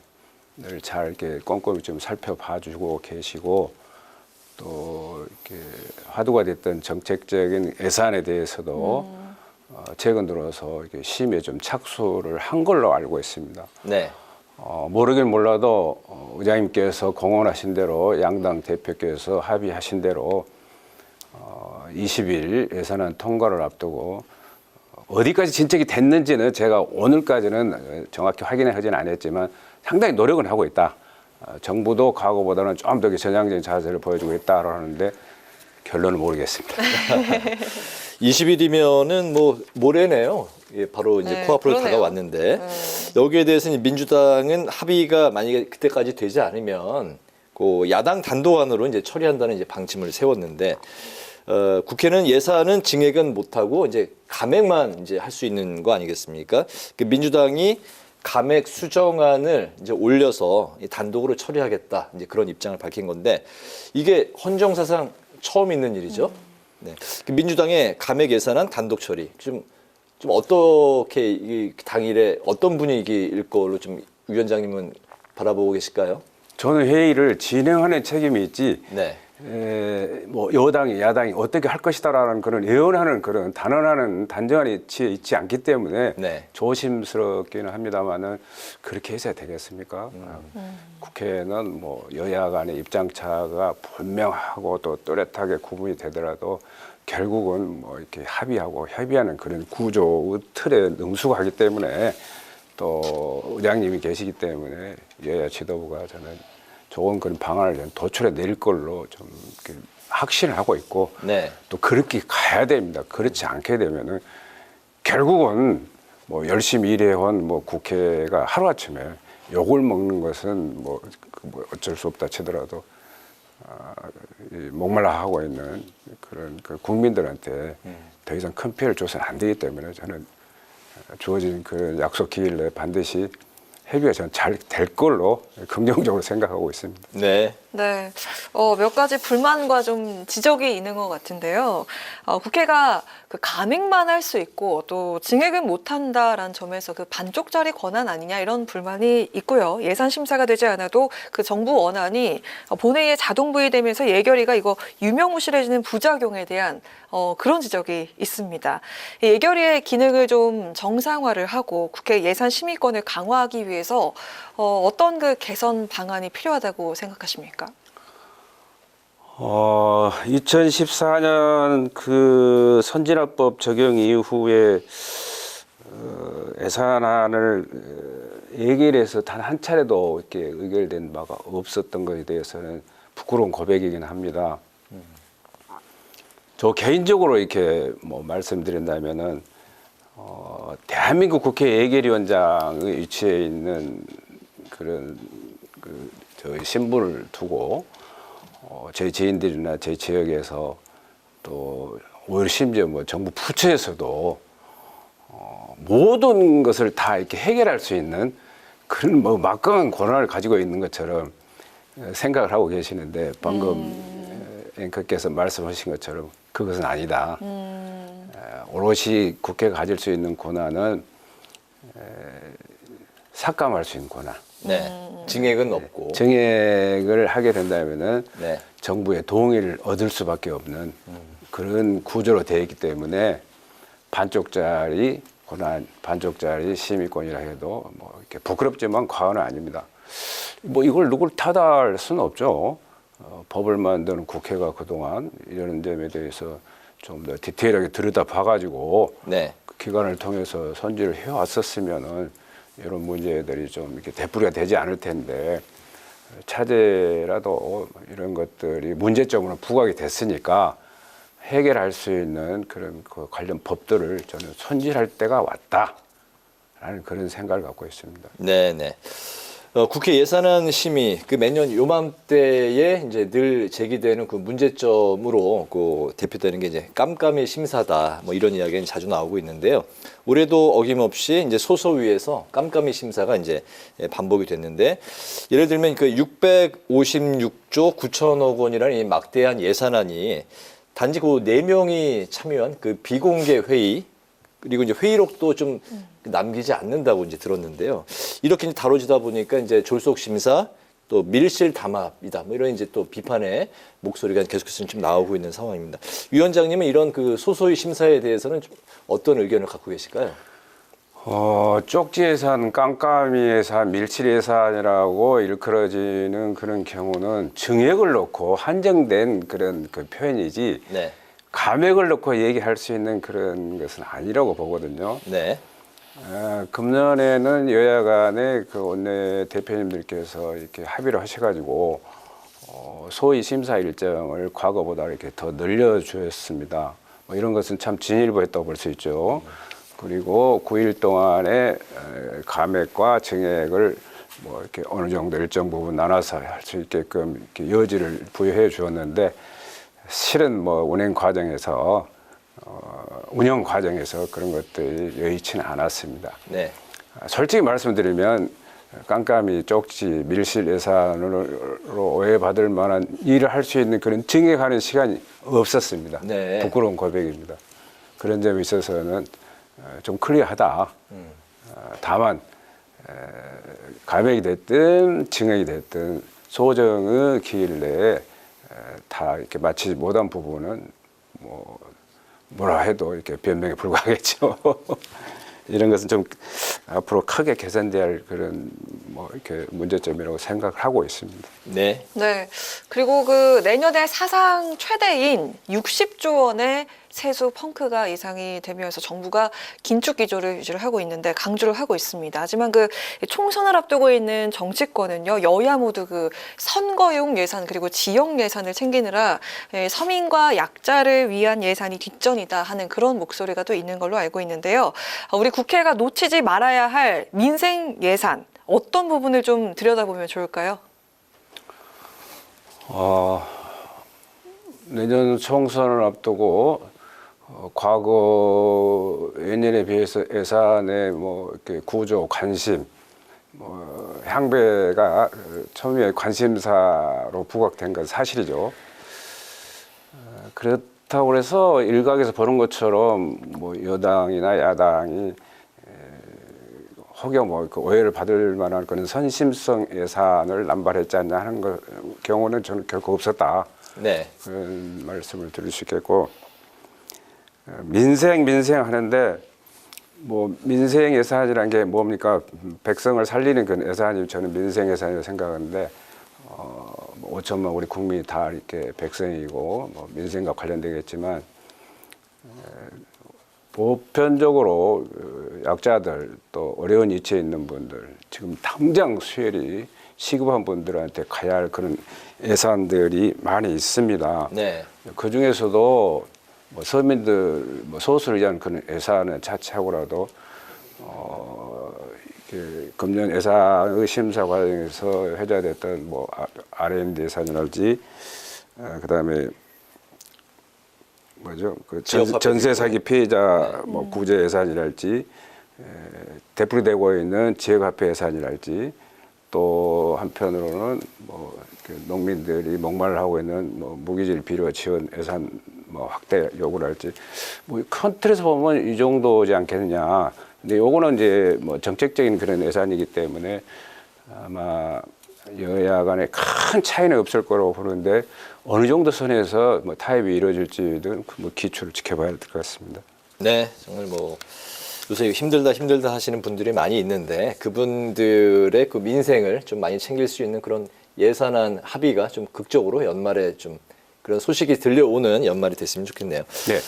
C: 잘 이렇게 꼼꼼히 좀 살펴봐주고 계시고, 또 이렇게 화두가 됐던 정책적인 예산에 대해서도 최근 들어서 이렇게 심의에 좀 착수를 한 걸로 알고 있습니다.
B: 네.
C: 모르긴 몰라도 의장님께서 공언하신 대로, 양당 대표께서 합의하신 대로 20일 예산안 통과를 앞두고 어디까지 진척이 됐는지는 제가 오늘까지는 정확히 확인하지는 않았지만 상당히 노력은 하고 있다. 정부도 과거보다는 좀 더 전향적인 자세를 보여주고 있다고 하는데 결론은 모르겠습니다.
B: 20일이면은 뭐 모레네요. 예, 바로 이제 코앞으로 다가왔는데, 여기에 대해서는 민주당은 합의가 만약에 그때까지 되지 않으면 그 야당 단독안으로 이제 처리한다는 이제 방침을 세웠는데, 국회는 예산은 증액은 못하고 이제 감액만 이제 할 수 있는 거 아니겠습니까? 그 민주당이 감액 수정안을 이제 올려서 단독으로 처리하겠다, 이제 그런 입장을 밝힌 건데, 이게 헌정사상 처음 있는 일이죠. 네. 그 민주당의 감액 예산안 단독 처리 좀 어떻게 이 당일에 어떤 분위기일 걸로 좀 위원장님은 바라보고 계실까요?
C: 저는 회의를 진행하는 책임이 있지.
B: 네.
C: 뭐 여당이 야당이 어떻게 할 것이다라는 그런 예언하는 그런 단언하는 단정한 위치에 있지 않기 때문에 조심스럽기는 합니다만은 그렇게 해서야 되겠습니까? 국회는 뭐 여야 간의 입장차가 분명하고 또 뚜렷하게 구분이 되더라도 결국은 뭐 이렇게 합의하고 협의하는 그런 구조의 틀에 능숙하기 때문에, 또 의장님이 계시기 때문에 여야 지도부가 저는 좋은 그런 방안을 도출해 낼 걸로 좀 확신을 하고 있고, 또 그렇게 가야 됩니다. 그렇지 않게 되면은 결국은 뭐 열심히 일해온 뭐 국회가 하루아침에 욕을 먹는 것은 뭐 어쩔 수 없다 치더라도 목말라 하고 있는 그런 그 국민들한테 더 이상 큰 피해를 줘서는 안 되기 때문에 저는 주어진 그 약속 기일 내에 반드시 협의가 전 잘 될 걸로 긍정적으로 생각하고 있습니다.
B: 네.
A: 네, 몇 가지 불만과 좀 지적이 있는 것 같은데요. 국회가 그 감액만 할 수 있고 또 증액은 못한다라는 점에서 그 반쪽짜리 권한 아니냐 이런 불만이 있고요. 예산 심사가 되지 않아도 그 정부 원안이 본회의에 자동 부의되면서 예결위가 이거 유명무실해지는 부작용에 대한 그런 지적이 있습니다. 이 예결위의 기능을 좀 정상화를 하고 국회 예산 심의권을 강화하기 위해서 어떤 그 개선 방안이 필요하다고 생각하십니까?
C: 2014년 그 선진화법 적용 이후에 예산안을 예결해서 단 한 차례도 이렇게 의결된 바가 없었던 것에 대해서는 부끄러운 고백이긴 합니다. 저 개인적으로 이렇게 뭐 말씀드린다면은 대한민국 국회 예결위원장의 위치에 있는 그런 저희 신분을 두고 저희 지인들이나 저희 지역에서 또 오히려 심지어 뭐 정부 부처에서도 모든 것을 다 이렇게 해결할 수 있는 그런 뭐 막강한 권한을 가지고 있는 것처럼 생각을 하고 계시는데 방금 앵커께서 말씀하신 것처럼 그것은 아니다. 오롯이 국회가 가질 수 있는 권한은 삭감할 수 있는 권한.
B: 네. 증액은 없고.
C: 증액을 하게 된다면은
B: 네.
C: 정부의 동의를 얻을 수밖에 없는 그런 구조로 되어 있기 때문에 반쪽짜리 권한, 반쪽짜리 심의권이라 해도 뭐 이렇게 부끄럽지만 과언은 아닙니다. 뭐 이걸 누굴 탓할 수는 없죠. 법을 만드는 국회가 그동안 이런 점에 대해서 좀 더 디테일하게 들여다봐가지고
B: 네.
C: 그 기관을 통해서 선지를 해왔었으면은 이런 문제들이 좀 이렇게 되풀이가 되지 않을 텐데 차제라도 이런 것들이 문제점으로 부각이 됐으니까 해결할 수 있는 그런 그 관련 법들을 저는 손질할 때가 왔다라는 그런 생각을 갖고 있습니다.
B: 네네. 국회 예산안 심의 그 매년 요맘때에 이제 늘 제기되는 그 문제점으로 그 대표되는 게 이제 깜깜이 심사다 뭐 이런 이야기는 자주 나오고 있는데요. 올해도 어김없이 이제 소소위에서 깜깜이 심사가 이제 반복이 됐는데 예를 들면 그 656조 9천억 원이라는 이 막대한 예산안이 단지 그 4명이 참여한 그 비공개 회의 그리고 이제 회의록도 좀 남기지 않는다고 이제 들었는데요. 이렇게 이제 다뤄지다 보니까 이제 졸속 심사 또 밀실 담합이다. 뭐 이런 이제 또 비판의 목소리가 계속해서 좀 나오고 있는 상황입니다. 위원장님은 이런 그 소소위 심사에 대해서는 좀 어떤 의견을 갖고 계실까요?
C: 쪽지 예산, 깜깜이 예산, 밀실 예산이라고 일컬어지는 그런 경우는 증액을 놓고 한정된 그런 그 표현이지
B: 네.
C: 감액을 놓고 얘기할 수 있는 그런 것은 아니라고 보거든요.
B: 네.
C: 금년에는 여야 간의 그 원내 대표님들께서 이렇게 합의를 하셔가지고 소위 심사 일정을 과거보다 이렇게 더 늘려주었습니다. 뭐 이런 것은 참 진일보했다고 볼 수 있죠. 그리고 9일 동안의 감액과 증액을 뭐 이렇게 어느 정도 일정 부분 나눠서 할 수 있게끔 이렇게 여지를 부여해 주었는데 실은 뭐 운영 과정에서 그런 것들이 여의치는 않았습니다.
B: 네.
C: 솔직히 말씀드리면 깜깜이 쪽지 밀실 예산으로 오해받을 만한 일을 할 수 있는 그런 증액하는 시간이 없었습니다.
B: 네.
C: 부끄러운 고백입니다. 그런 점에 있어서는 좀 클리어하다. 다만 감액이 됐든 증액이 됐든 소정의 기일 내에 다 이렇게 마치지 못한 부분은 뭐라 해도 이렇게 변명에 불과하겠죠. 이런 것은 좀 앞으로 크게 개선돼야 할 그런 뭐 이렇게 문제점이라고 생각을 하고 있습니다.
B: 네.
A: 네. 그리고 그 내년에 사상 최대인 60조 원의 세수 펑크가 예상이 되면서 정부가 긴축 기조를 유지를 하고 있는데 강조를 하고 있습니다. 하지만 그 총선을 앞두고 있는 정치권은요, 여야 모두 그 선거용 예산 그리고 지역 예산을 챙기느라 서민과 약자를 위한 예산이 뒷전이다 하는 그런 목소리가 또 있는 걸로 알고 있는데요. 우리 국회가 놓치지 말아야 할 민생 예산 어떤 부분을 좀 들여다보면 좋을까요?
C: 내년 총선을 앞두고 과거 예년에 비해서 예산의 뭐 이렇게 구조, 관심, 뭐 향배가 처음에 관심사로 부각된 건 사실이죠. 그렇다고 해서 일각에서 보는 것처럼 뭐 여당이나 야당이 혹여 뭐 그 오해를 받을 만한 그런 선심성 예산을 남발했지 않냐 하는 경우는 저는 결코 없었다.
B: 네.
C: 그런 말씀을 드릴 수 있겠고, 민생 하는데 뭐 민생 예산이라는 게 뭡니까? 백성을 살리는 그 예산이 저는 민생 예산이라고 생각하는데 5천만 우리 국민이 다 이렇게 백성이고 뭐 민생과 관련되겠지만 보편적으로 약자들 또 어려운 위치에 있는 분들 지금 당장 수혈이 시급한 분들한테 가야 할 그런 예산들이 많이 있습니다.
B: 네.
C: 그 중에서도 뭐 서민들 뭐 소수를 위한 그런 예산을 자체하고라도 금년 예산의 심사 과정에서 회자됐던 뭐 R&D 예산이랄지 그다음에 뭐죠? 그 전세 사기 피해자 뭐 구제 예산이랄지 되풀이되고 있는 지역화폐 예산이랄지 또 한편으로는 뭐 농민들이 목말을 하고 있는 뭐 무기질 비료 지원 예산 뭐 확대 요구를 할지 뭐 큰 틀에서 보면 이 정도지 않겠느냐. 근데 요거는 이제 뭐 정책적인 그런 예산이기 때문에 아마 여야 간에 큰 차이는 없을 거라고 보는데 어느 정도 선에서 뭐 타협이 이루어질지는 뭐 기초를 지켜봐야 될 것 같습니다.
B: 네, 정말 뭐 요새 힘들다 하시는 분들이 많이 있는데 그분들의 그 민생을 좀 많이 챙길 수 있는 그런 예산안 합의가 좀 극적으로 연말에 좀 그런 소식이 들려오는 연말이 됐으면 좋겠네요.
C: 네.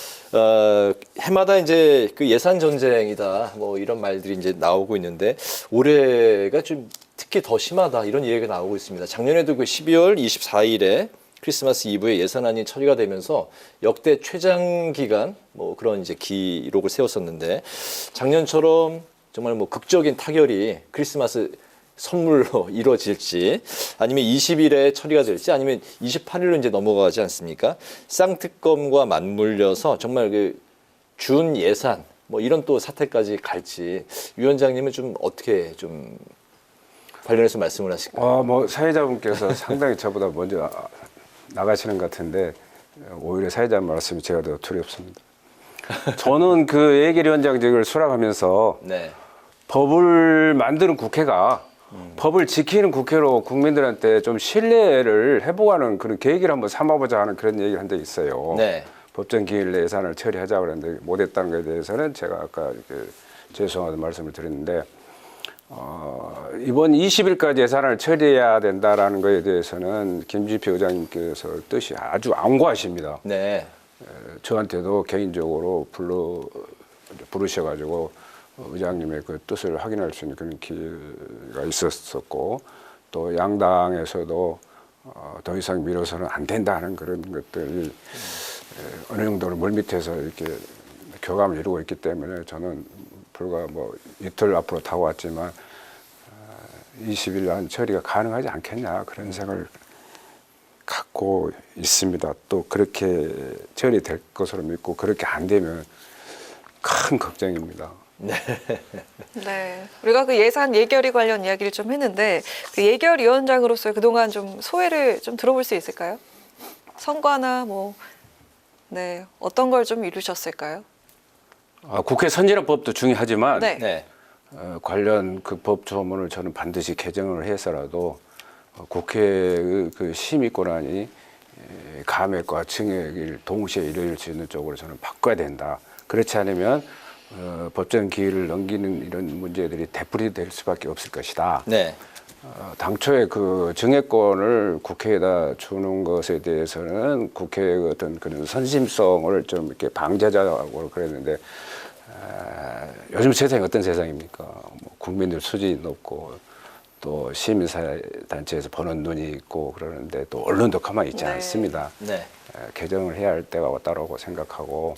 B: 해마다 이제 그 예산 전쟁이다 뭐 이런 말들이 이제 나오고 있는데 올해가 좀 특히 더 심하다 이런 얘기가 나오고 있습니다. 작년에도 그 12월 24일에 크리스마스 이브에 예산안이 처리가 되면서 역대 최장 기간 뭐 그런 이제 기록을 세웠었는데 작년처럼 정말 뭐 극적인 타결이 크리스마스 선물로 이루어질지 아니면 20일에 처리가 될지 아니면 28일로 이제 넘어가지 않습니까? 쌍특검과 맞물려서 정말 그 준 예산 뭐 이런 또 사태까지 갈지 위원장님은 좀 어떻게 좀 관련해서 말씀을 하실까요?
C: 뭐 사회자분께서 상당히 저보다 먼저 나가시는 것 같은데 오히려 사회자 말씀이 제가 더 두렵습니다. 저는 그 예결위원장직을 수락하면서
B: 네.
C: 법을 만드는 국회가 법을 지키는 국회로 국민들한테 좀 신뢰를 회복하는 그런 계기를 한번 삼아보자 하는 그런 얘기를 한 적이 있어요.
B: 네.
C: 법정 기일 내 예산을 처리하자고 그랬는데 못했다는 것에 대해서는 제가 아까 이렇게 죄송하다는 말씀을 드렸는데 이번 20일까지 예산을 처리해야 된다라는 것에 대해서는 김진표 의장님께서 뜻이 아주 완고하십니다.
B: 네.
C: 저한테도 개인적으로 부르셔가지고 의장님의 그 뜻을 확인할 수 있는 그런 기회가 있었었고 또 양당에서도 더 이상 미뤄서는 안 된다는 그런 것들이 어느 정도로 물밑에서 이렇게 교감을 이루고 있기 때문에 저는 불과 뭐 이틀 앞으로 다가왔지만 20일 안 처리가 가능하지 않겠냐 그런 생각을 갖고 있습니다. 또 그렇게 처리될 것으로 믿고 그렇게 안 되면 큰 걱정입니다.
A: 네. 우리가 그 예산 예결위 관련 이야기를 좀 했는데 그 예결위원장으로서 그동안 좀 소회를 좀 들어볼 수 있을까요? 성과나 뭐 어떤 걸 좀 이루셨을까요?
C: 국회 선진화법도 중요하지만 관련 그 법 조문을 저는 반드시 개정을 해서라도 국회의 그 심의 권한이 감액과 증액을 동시에 이루어질 수 있는 쪽으로 저는 바꿔야 된다. 그렇지 않으면 법정 기일을 넘기는 이런 문제들이 되풀이될 수밖에 없을 것이다.
B: 네.
C: 당초에 그 증액권을 국회에다 주는 것에 대해서는 국회의 어떤 그런 선심성을 좀 이렇게 방지하자고 그랬는데 요즘 세상이 어떤 세상입니까? 뭐 국민들 수준이 높고 또 시민사회 단체에서 보는 눈이 있고 그러는데 또 언론도 가만히 있지 않습니다.
B: 네.
C: 개정을 해야 할 때가 왔다라고 생각하고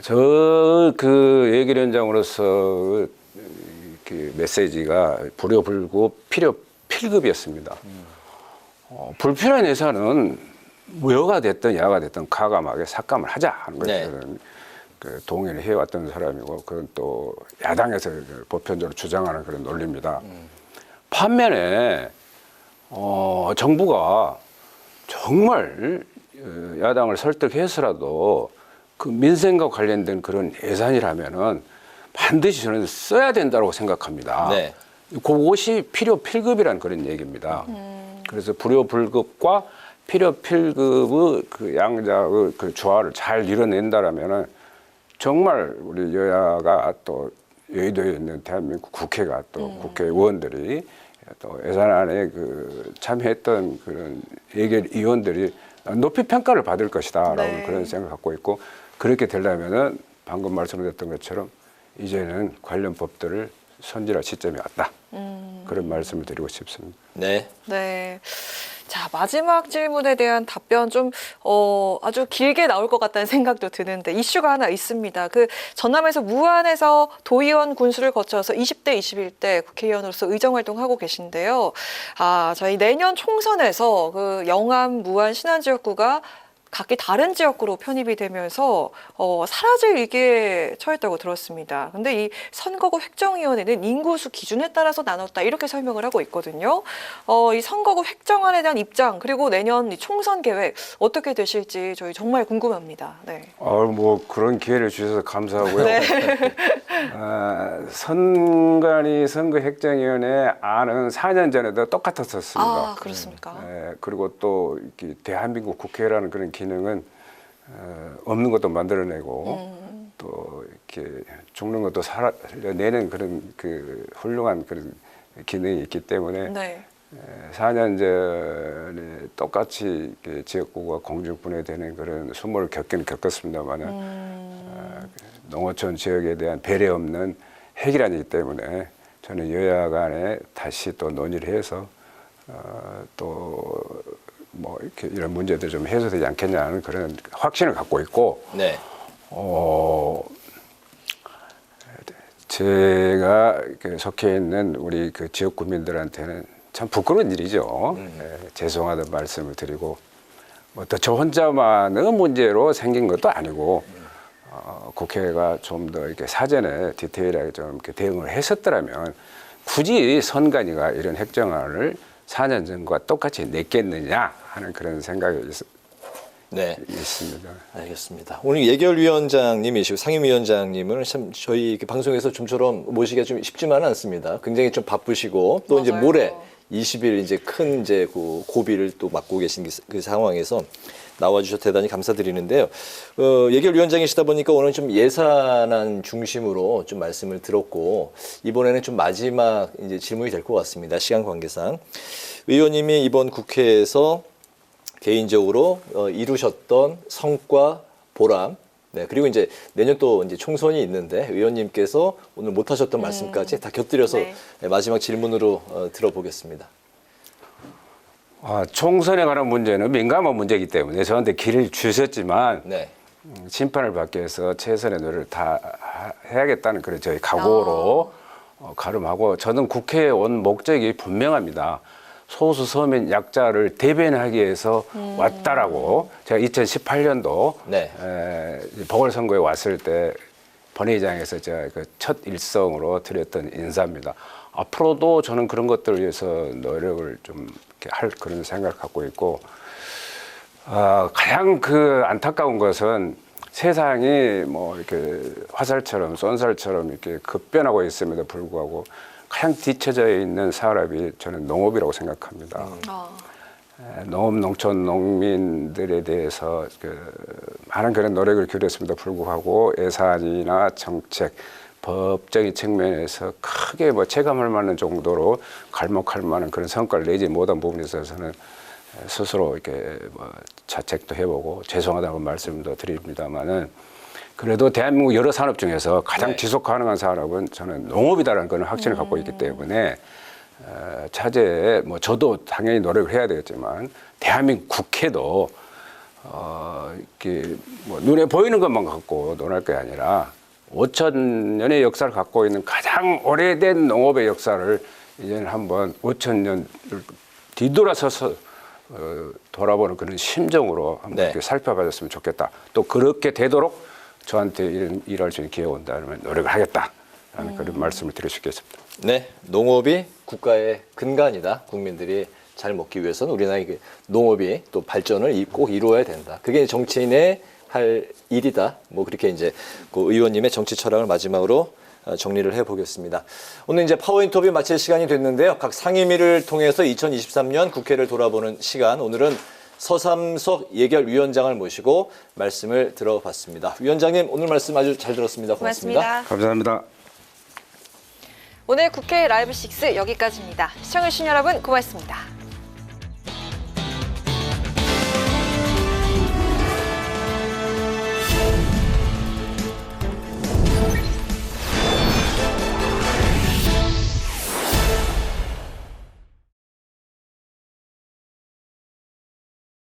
C: 저 그 예결위원장으로서 그 메시지가 불효불급 필급이었습니다. 불필요한 예산은 여가 됐든 야가 됐든 과감하게 삭감을 하자 하는 것들은 그 동의를 해왔던 사람이고 그건 또 야당에서 보편적으로 주장하는 그런 논리입니다. 반면에 정부가 정말 야당을 설득해서라도 그 민생과 관련된 그런 예산이라면은 반드시 저는 써야 된다고 생각합니다.
B: 네.
C: 그것이 필요 필급이라는 그런 얘기입니다. 그래서 불효 불급과 필요 필급의 그 양자의 그 조화를 잘 이뤄낸다라면은 정말 우리 여야가 또 여의도에 있는 대한민국 국회가 또 국회의원들이 또 예산안에 그 참여했던 그런 예결위원들이 높이 평가를 받을 것이다라고
A: 네.
C: 그런 생각을 갖고 있고 그렇게 되려면은 방금 말씀드렸던 것처럼 이제는 관련 법들을 손질할 시점이 왔다. 그런 말씀을 드리고 싶습니다.
B: 네.
A: 네. 자, 마지막 질문에 대한 답변 좀 아주 길게 나올 것 같다는 생각도 드는데 이슈가 하나 있습니다. 그 전남에서 무안에서 도의원 군수를 거쳐서 20대, 21대 국회의원으로서 의정활동하고 계신데요. 저희 내년 총선에서 그 영암, 무안, 신안 지역구가 각기 다른 지역구로 편입이 되면서 사라질 위기에 처했다고 들었습니다. 근데 이 선거구 획정위원회는 인구수 기준에 따라서 나눴다 이렇게 설명을 하고 있거든요. 이 선거구 획정안에 대한 입장 그리고 내년 이 총선 계획 어떻게 되실지 저희 정말 궁금합니다. 네.
C: 뭐 그런 기회를 주셔서 감사하고요.
A: 네.
C: 선관위 선거획정위원회 안은 4년 전에도 똑같았었습니다.
A: 그렇습니까?
C: 그리고 또 이렇게 대한민국 국회라는 그런 기능은 없는 것도 만들어내고 또 이렇게 죽는 것도 살려내는 그런 그 훌륭한 그런 기능이 있기 때문에
A: 네.
C: 4년 전에 똑같이 지역구가 공중분해되는 그런 수모를 겪었습니다만은 농어촌 지역에 대한 배려 없는 핵이라기 때문에 저는 여야 간에 다시 또 논의를 해서 또 뭐 이렇게 이런 문제들 좀 해소되지 않겠냐는 그런 확신을 갖고 있고,
B: 네.
C: 제가 속해 있는 우리 그 지역 국민들한테는 참 부끄러운 일이죠. 죄송하다는 말씀을 드리고, 뭐 또 저 혼자만의 문제로 생긴 것도 아니고, 국회가 좀 더 이렇게 사전에 디테일하게 좀 이렇게 대응을 했었더라면 굳이 선관위가 이런 획정안을 4년 전과 똑같이 냈겠느냐 하는 그런 생각이 있습니다.
B: 알겠습니다. 오늘 예결위원장님이시고 상임위원장님은 참 저희 방송에서 좀처럼 모시기가 좀 쉽지만은 않습니다. 굉장히 좀 바쁘시고 또 이제 모레 20일 이제 큰 이제 그 고비를 또 맡고 계신 그 상황에서 나와주셔서 대단히 감사드리는데요. 예결위원장이시다 보니까 오늘 좀 예산안 중심으로 좀 말씀을 들었고 이번에는 좀 마지막 이제 질문이 될 것 같습니다. 시간 관계상 의원님이 이번 국회에서 개인적으로 이루셨던 성과 보람. 네, 그리고 이제 내년 또 이제 총선이 있는데 의원님께서 오늘 못하셨던 말씀까지 다 곁들여서 마지막 질문으로 들어보겠습니다.
C: 총선에 관한 문제는 민감한 문제이기 때문에 저한테 길을 주셨지만 심판을 받기 위해서 최선의 노력을 다 해야겠다는 그런 저희 각오로 가름하고 저는 국회에 온 목적이 분명합니다. 소수 서민 약자를 대변하기 위해서 왔다라고 제가 2018년도 보궐선거에 왔을 때 본회의장에서 제가 그 첫 일성으로 드렸던 인사입니다. 앞으로도 저는 그런 것들을 위해서 노력을 좀 할 그런 생각을 갖고 있고 가장 그 안타까운 것은 세상이 뭐 이렇게 화살처럼 쏜살처럼 이렇게 급변하고 있음에도 불구하고 가장 뒤처져 있는 산업이 저는 농업이라고 생각합니다. 농업, 농촌, 농민들에 대해서 많은 그런 노력을 기울였음에도 불구하고 예산이나 정책, 법적인 측면에서 크게 뭐 체감할 만한 정도로 갈목할 만한 그런 성과를 내지 못한 부분에 있어서는 스스로 이렇게 뭐 자책도 해보고 죄송하다고 말씀도 드립니다만은 그래도 대한민국 여러 산업 중에서 가장 지속 가능한 산업은 저는 농업이다라는 그런 확신을 갖고 있기 때문에 차제에 뭐 저도 당연히 노력을 해야 되겠지만 대한민국 국회도 이렇게 뭐 눈에 보이는 것만 갖고 논할 게 아니라 5,000년의 역사를 갖고 있는 가장 오래된 농업의 역사를 이제는 한번 5,000년을 뒤돌아서서 돌아보는 그런 심정으로 한번 이렇게 살펴봐줬으면 좋겠다. 또 그렇게 되도록 저한테 일할 수 있는 기회가 온다면 노력을 하겠다라는 그런 말씀을 드릴 수 있겠습니다.
B: 네, 농업이 국가의 근간이다. 국민들이 잘 먹기 위해서는 우리나라의 농업이 또 발전을 꼭 이루어야 된다. 그게 정치인의 할 일이다. 뭐 그렇게 이제 그 의원님의 정치 철학을 마지막으로 정리를 해보겠습니다. 오늘 이제 파워 인터뷰 마칠 시간이 됐는데요. 각 상임위를 통해서 2023년 국회를 돌아보는 시간. 오늘은 서삼석 예결위원장을 모시고 말씀을 들어봤습니다. 위원장님 오늘 말씀 아주 잘 들었습니다. 고맙습니다.
C: 감사합니다.
A: 오늘 국회 라이브 6 여기까지입니다. 시청해주신 여러분 고맙습니다.